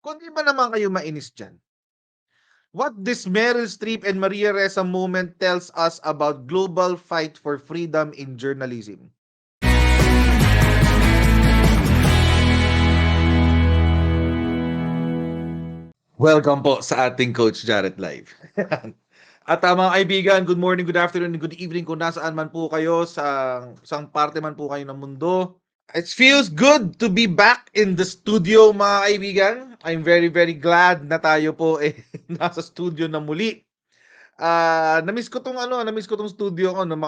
Kung di ba naman kayo mainis dyan? What this Meryl Streep and Maria Ressa moment tells us about global fight for freedom in journalism. Welcome po sa ating Coach Jarret Live. At mga kaibigan, good morning, good afternoon, and good evening kung nasaan man po kayo, sa isang parte man po kayo ng mundo. It feels good to be back in the studio, mga kaibigan. I'm very, very glad na tayo po nasa studio na muli. Na-miss ko tong studio ko no,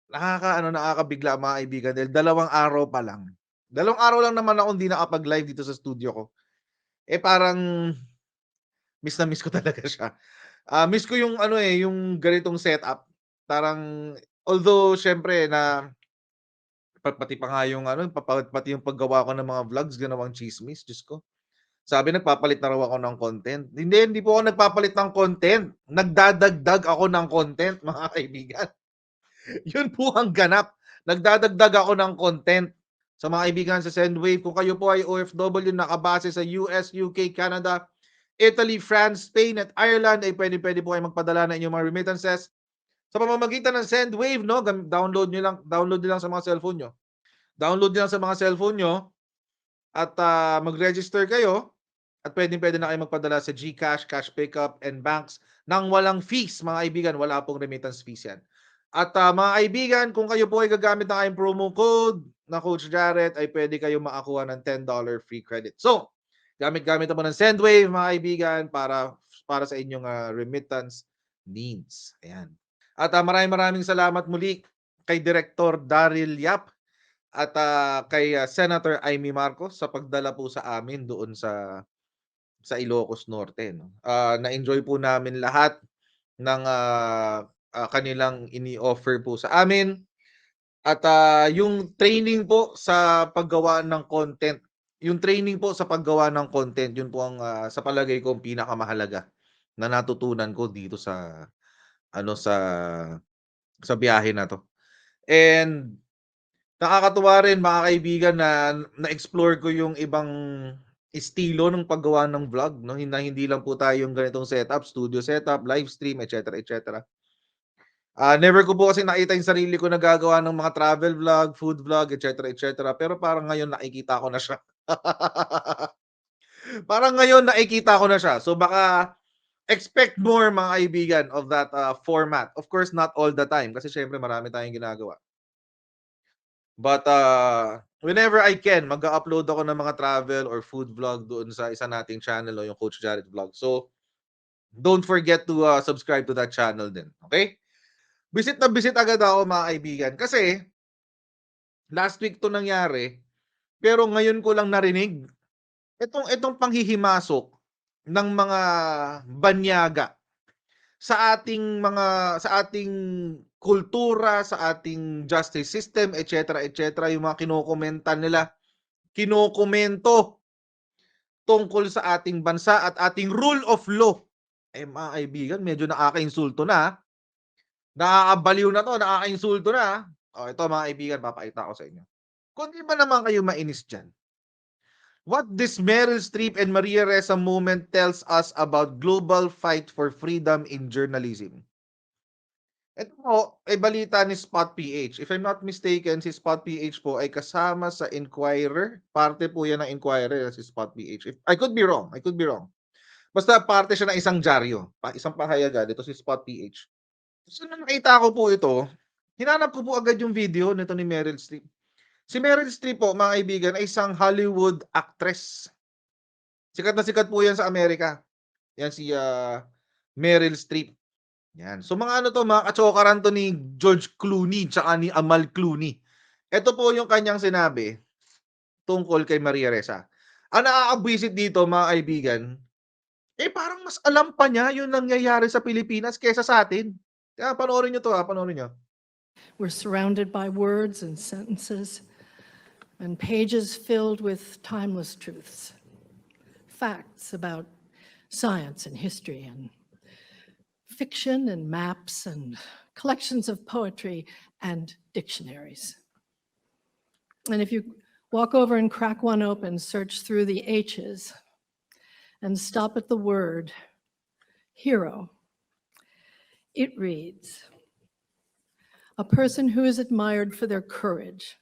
nakakabigla mga kaibigan dahil 2 araw pa lang. 2 araw lang naman ako hindi nakapag-live dito sa studio ko. Parang miss na miss ko talaga siya. Miss ko yung yung ganitong setup. Parang although syempre na pati pa nga yung pati yung paggawa ko ng mga vlogs ginawang tsismis, Diyos ko. Sabi nagpapalit na raw ako ng content. Hindi po ako nagpapalit ng content. Nagdadagdag ako ng content, mga kaibigan. Yun po ang ganap. Nagdadagdag ako ng content. Sa mga kaibigan sa Sendwave, kung kayo po ay OFW nakabase sa US, UK, Canada, Italy, France, Spain at Ireland, ay pwede po kayo magpadala ng inyong mga remittances sa pamamagitan ng Sendwave, no? Download niyo lang sa mga cellphone niyo. Download niyo lang sa mga cellphone niyo at mag-register kayo at pwede na kayo magpadala sa GCash, Cash Pickup, and banks nang walang fees, mga kaibigan. Wala pong remittance fees yan. At mga kaibigan, kung kayo po ay gagamit ng kayong promo code na Coach Jarret, ay pwede kayo makakuha ng $10 free credit. So, gamit naman ng Sendwave, mga kaibigan, para sa inyong remittance needs. Ayan. At maraming salamat muli kay Director Daryl Yap at kay Senator Amy Marcos sa pagdala po sa amin doon sa Ilocos Norte, no. Na-enjoy po namin lahat ng kanilang ini-offer po sa amin at yung training po sa paggawa ng content. Yung training po sa paggawa ng content, yun po ang sa palagay ko pinakamahalaga na natutunan ko dito sa sa biyahe na 'to. And nakakatuwa rin, mga kaibigan, na na-explore ko yung ibang estilo ng paggawa ng vlog, no? Hindi lang po tayo yung ganitong setup, studio setup, live stream, etc., etc. Never ko po kasi nakita yung sarili ko nagagawa ng mga travel vlog, food vlog, etc., etc. Pero parang ngayon nakikita ko na siya. Parang ngayon nakikita ko na siya. So baka expect more, mga kaibigan, of that format. Of course, not all the time kasi syempre marami tayong ginagawa. But whenever I can, mag-upload ako ng mga travel or food vlog doon sa isa nating channel, o yung Coach Jarret Vlog. So, don't forget to subscribe to that channel din. Okay? Visit na visit agad ako, mga kaibigan. Kasi, last week to nangyari, pero ngayon ko lang narinig itong panghihimasok ng mga banyaga sa ating kultura, sa ating justice system, etc., etc., yung mga kinokomento tungkol sa ating bansa at ating rule of law. Mga kaibigan, medyo nakakainsulto na. Nakakabaliw na to, nakakainsulto na. Ito, mga kaibigan, papakita ko sa inyo. Kung di ba naman kayo mainis dyan, what this Meryl Streep and Maria Ressa moment tells us about global fight for freedom in journalism. Ito po ay balita ni Spot PH. If I'm not mistaken, si Spot PH po ay kasama sa Inquirer. Parte po yan ng Inquirer, si Spot PH. I could be wrong. Basta parte siya ng isang dyaryo, isang pahayagan. Ito si Spot PH. So nung nakita ko po ito, hinanap ko po agad yung video nito ni Meryl Streep. Si Meryl Streep po, mga kaibigan, ay isang Hollywood actress. Sikat na sikat po yan sa Amerika. Yan si Meryl Streep. Yan. So mga mga katsokaran to ni George Clooney tsaka ni Amal Clooney. Ito po yung kanyang sinabi tungkol kay Maria Ressa. Ang nakakabwisit dito, mga kaibigan, parang mas alam pa niya yung nangyayari sa Pilipinas kaysa sa atin. Kaya panoorin nyo to, panoorin nyo. We're surrounded by words and sentences and pages filled with timeless truths, facts about science and history and fiction and maps and collections of poetry and dictionaries. And if you walk over and crack one open, search through the H's, and stop at the word hero. It reads, a person who is admired for their courage,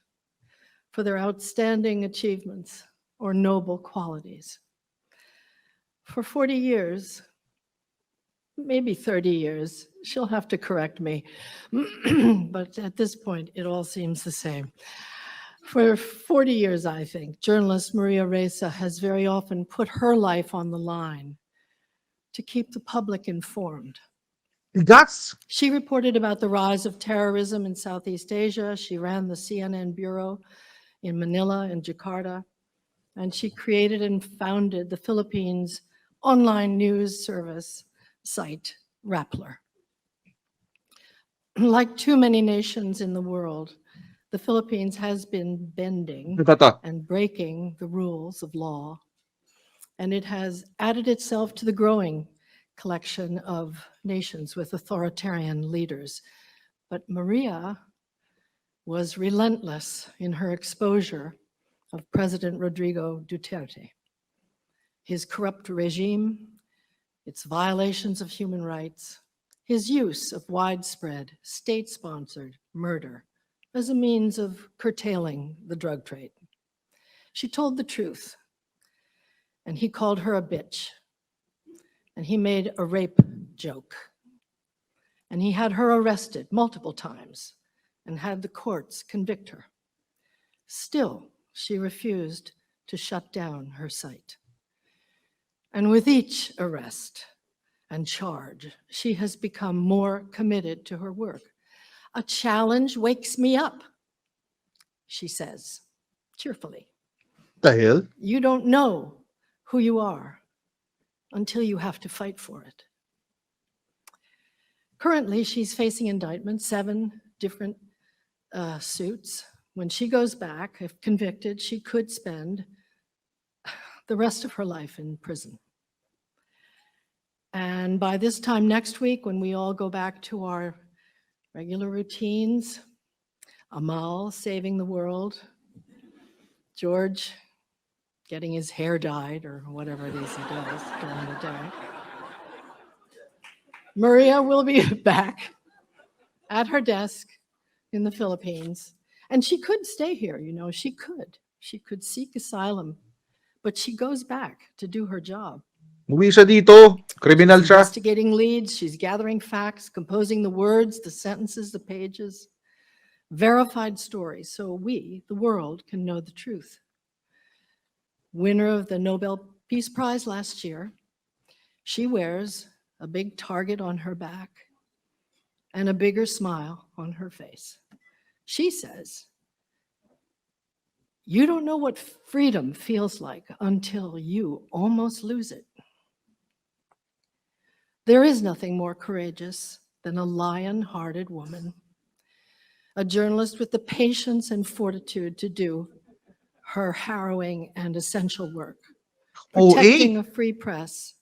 for their outstanding achievements or noble qualities. For 40 years, maybe 30 years, she'll have to correct me, but at this point, it all seems the same. For 40 years, I think, journalist Maria Ressa has very often put her life on the line to keep the public informed. That's She reported about the rise of terrorism in Southeast Asia. She ran the CNN bureau in Manila and Jakarta, and she created and founded the Philippines online news service site, Rappler. Like too many nations in the world, the Philippines has been bending ito to. and breaking the rules of law, and it has added itself to the growing collection of nations with authoritarian leaders. But Maria was relentless in her exposure of President Rodrigo Duterte, his corrupt regime, its violations of human rights, his use of widespread state-sponsored murder as a means of curtailing the drug trade. She told the truth, and he called her a bitch, and he made a rape joke, and he had her arrested multiple times and had the courts convict her. Still, she refused to shut down her site. And with each arrest and charge, she has become more committed to her work. A challenge wakes me up, she says, cheerfully. The hell? You don't know who you are until you have to fight for it. Currently, she's facing indictment, 7 different suits. When she goes back, if convicted, she could spend the rest of her life in prison. And by this time next week, when we all go back to our regular routines, Amal saving the world, George getting his hair dyed or whatever it is he does during the day, Maria will be back at her desk in the Philippines. And she could stay here, you know, she could. She could seek asylum, but she goes back to do her job. Uwi siya dito. Criminal She's siya. investigating leads, she's gathering facts, composing the words, the sentences, the pages, verified stories, so we, the world, can know the truth. Winner of the Nobel Peace Prize last year, she wears a big target on her back and a bigger smile on her face. She says, you don't know what freedom feels like until you almost lose it. There is nothing more courageous than a lion-hearted woman, a journalist with the patience and fortitude to do her harrowing and essential work, protecting a free press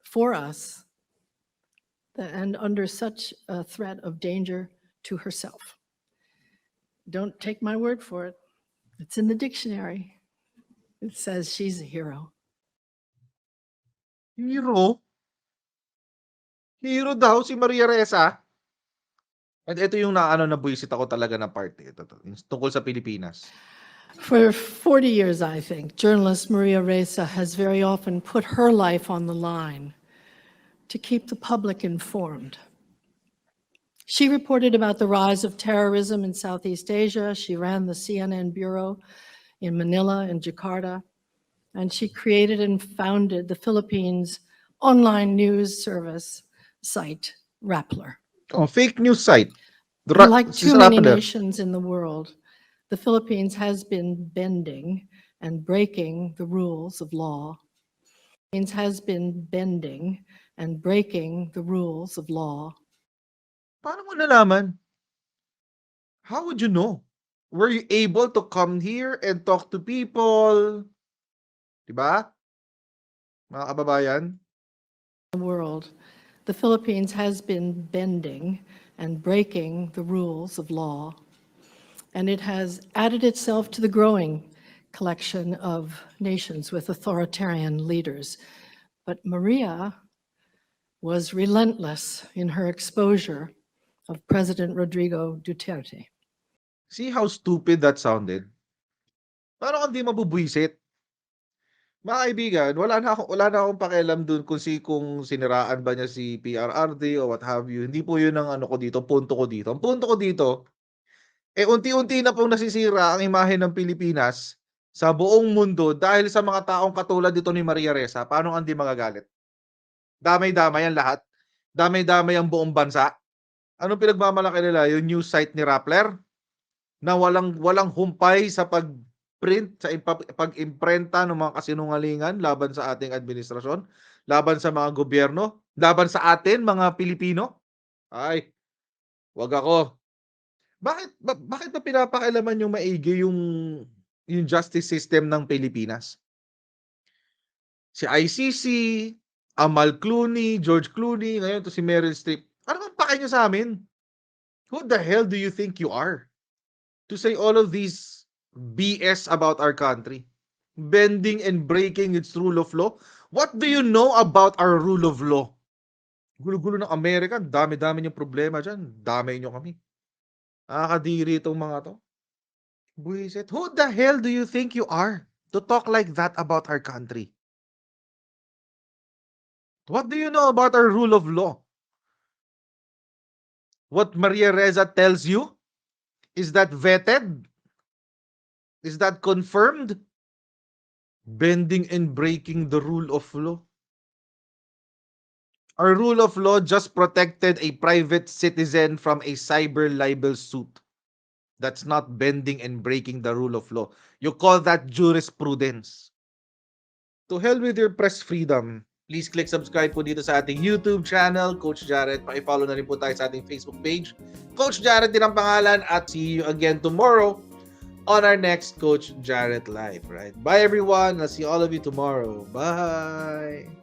for us and under such a threat of danger to herself. Don't take my word for it. It's in the dictionary. It says she's a hero. Hero? Hero daw si Maria Ressa? And ito yung nabuisit ako talaga na part. Ito, yung tungkol sa Pilipinas. For 40 years, I think, journalist Maria Ressa has very often put her life on the line to keep the public informed. She reported about the rise of terrorism in Southeast Asia. She ran the CNN bureau in Manila and Jakarta, and she created and founded the Philippines online news service site, Rappler. Oh, fake news site. Like too many nations in the world, the Philippines has been bending and breaking the rules of law. The Philippines has been bending and breaking the rules of law. Paano mo nalaman? How would you know? Were you able to come here and talk to people? Diba? Mga kababayan? The world, the Philippines has been bending and breaking the rules of law, and it has added itself to the growing collection of nations with authoritarian leaders. But Maria was relentless in her exposure of President Rodrigo Duterte. See how stupid that sounded? Paano kung di mabubwisit? Mga kaibigan, wala na akong pakialam dun kung siniraan ba niya si PRRD o what have you. Hindi po yun ang ano ko dito, punto ko dito. Ang punto ko dito, unti-unti na pong nasisira ang imahe ng Pilipinas sa buong mundo dahil sa mga taong katulad dito ni Maria Ressa. Paano hindi magagalit? Damay-damay ang lahat. Damay-damay ang buong bansa. Anong pinagmamalaki nila? Yung news site ni Rappler na walang humpay sa pag-print, sa pag-imprenta ng mga kasinungalingan laban sa ating administrasyon, laban sa mga gobyerno, laban sa atin mga Pilipino. Ay, wag ako. Bakit ba pinapakialaman yung maigi yung justice system ng Pilipinas? Si ICC, Amal Clooney, George Clooney, ngayon to si Meryl Streep. Ano bang pake nyo sa amin? Who the hell do you think you are to say all of these BS about our country? Bending and breaking its rule of law? What do you know about our rule of law? Gulo-gulo ng Amerika, dami-dami niyong problema dyan. Damay nyo kami. Nakakadiri itong mga to. Buisit. Who the hell do you think you are to talk like that about our country? What do you know about our rule of law? What Maria Ressa tells you, is that vetted? Is that confirmed? Bending and breaking the rule of law. Our rule of law just protected a private citizen from a cyber libel suit. That's not bending and breaking the rule of law. You call that jurisprudence. To hell with your press freedom. Please click subscribe po dito sa ating YouTube channel, Coach Jarret. Paki-follow na rin po tayo sa ating Facebook page. Coach Jarret din ang pangalan at see you again tomorrow on our next Coach Jarret Live. Right? Bye everyone. I'll see all of you tomorrow. Bye!